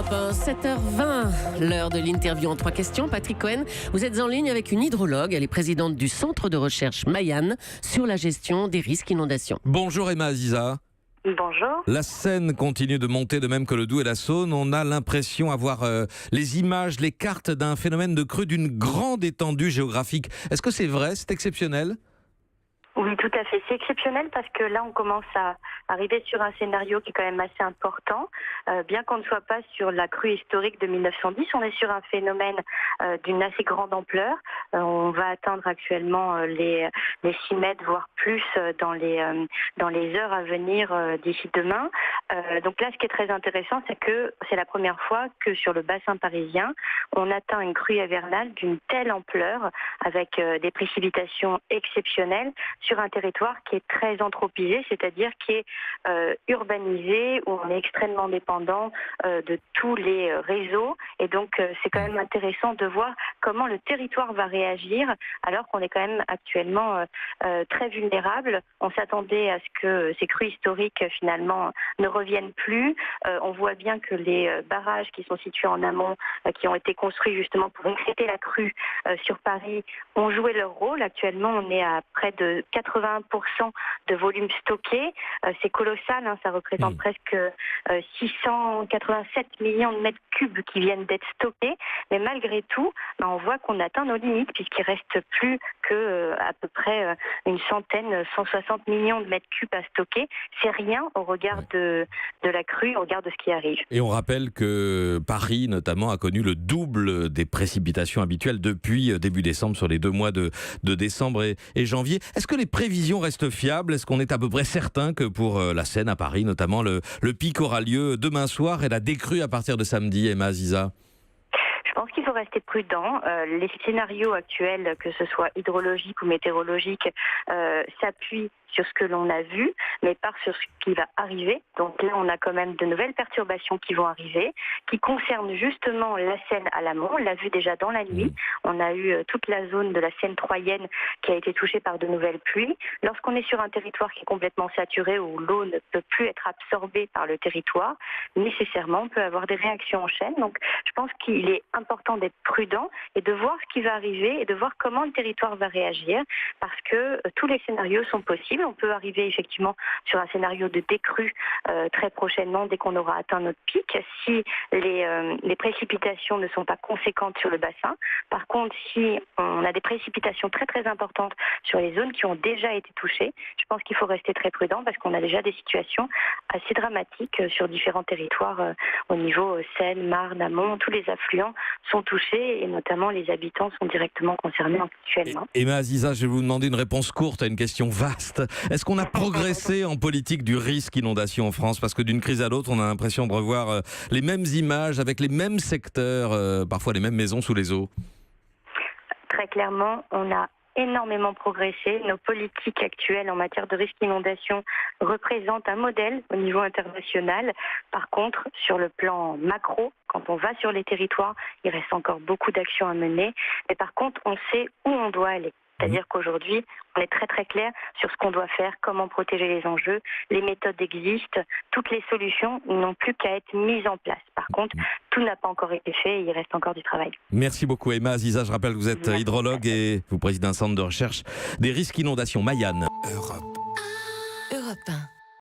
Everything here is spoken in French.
Europe 1, 7h20, l'heure de l'interview en 3 questions. Patrick Cohen, vous êtes en ligne avec une hydrologue, elle est présidente du centre de recherche Mayan sur la gestion des risques inondations. Bonjour Emma Aziza. Bonjour. La Seine continue de monter de même que le Doubs et la Saône. On a l'impression d'avoir les images, les cartes d'un phénomène de crue d'une grande étendue géographique. Est-ce que c'est vrai, c'est exceptionnel ? Oui, tout à fait. C'est exceptionnel parce que là, on commence à arriver sur un scénario qui est quand même assez important. Bien qu'on ne soit pas sur la crue historique de 1910, on est sur un phénomène d'une assez grande ampleur. On va atteindre actuellement les 6 mètres, voire plus, dans les heures à venir d'ici demain. Donc là, ce qui est très intéressant, c'est que c'est la première fois que sur le bassin parisien, on atteint une crue hivernale d'une telle ampleur, avec des précipitations exceptionnelles, sur un territoire qui est très anthropisé, c'est-à-dire qui est urbanisé, où on est extrêmement dépendant de tous les réseaux. Et donc, c'est quand même intéressant de voir comment le territoire va réagir, alors qu'on est quand même actuellement très vulnérable. On s'attendait à ce que ces crues historiques, finalement, ne reviennent plus. On voit bien que les barrages qui sont situés en amont, qui ont été construits justement pour traiter la crue sur Paris, ont joué leur rôle. Actuellement, on est à près de 81% de volume stocké. C'est colossal, hein, ça représente presque 687 millions de mètres cubes qui viennent d'être stockés. Mais malgré tout, on voit qu'on atteint nos limites puisqu'il reste plus que à peu près 160 millions de mètres cubes à stocker. C'est rien au regard de la crue, au regard de ce qui arrive. Et on rappelle que Paris, notamment, a connu le double des précipitations habituelles depuis début décembre, sur les 2 mois de décembre et janvier. Est-ce que les prévisions restent fiables ? Est-ce qu'on est à peu près certain que pour la Seine, à Paris notamment, le pic aura lieu demain soir et la décrue à partir de samedi, Emma Aziza ? Je pense qu'il faut rester prudent. Les scénarios actuels, que ce soit hydrologiques ou météorologiques, s'appuient sur ce que l'on a vu, mais pas sur ce qui va arriver. Donc là, on a quand même de nouvelles perturbations qui vont arriver, qui concernent justement la Seine à l'amont. On l'a vu déjà dans la nuit. On a eu toute la zone de la Seine troyenne qui a été touchée par de nouvelles pluies. Lorsqu'on est sur un territoire qui est complètement saturé, où l'eau ne peut plus être absorbée par le territoire, nécessairement, on peut avoir des réactions en chaîne. Donc, je pense qu'il est important d'être prudent et de voir ce qui va arriver et de voir comment le territoire va réagir, parce que tous les scénarios sont possibles. On peut arriver effectivement sur un scénario de décrue très prochainement, dès qu'on aura atteint notre pic, si les précipitations ne sont pas conséquentes sur le bassin. Par contre, si on a des précipitations très très importantes sur les zones qui ont déjà été touchées, je pense qu'il faut rester très prudent parce qu'on a déjà des situations assez dramatiques sur différents territoires au niveau Seine, Marne, amont. Tous les affluents sont touchés et notamment les habitants sont directement concernés actuellement. Emma Aziza, je vais vous demander une réponse courte à une question vaste. Est-ce qu'on a progressé en politique du risque inondation en France ? Parce que d'une crise à l'autre, on a l'impression de revoir les mêmes images avec les mêmes secteurs, parfois les mêmes maisons sous les eaux. Très clairement, on a énormément progressé. Nos politiques actuelles en matière de risque inondation représentent un modèle au niveau international. Par contre, sur le plan macro, quand on va sur les territoires, il reste encore beaucoup d'actions à mener. Mais par contre, on sait où on doit aller. C'est-à-dire qu'aujourd'hui, on est très très clair sur ce qu'on doit faire, comment protéger les enjeux. Les méthodes existent, toutes les solutions n'ont plus qu'à être mises en place. Par contre, tout n'a pas encore été fait et il reste encore du travail. Merci beaucoup Emma Aziza. Je rappelle que vous êtes hydrologue et vous présidez un centre de recherche des risques inondations Mayan. Europe 1.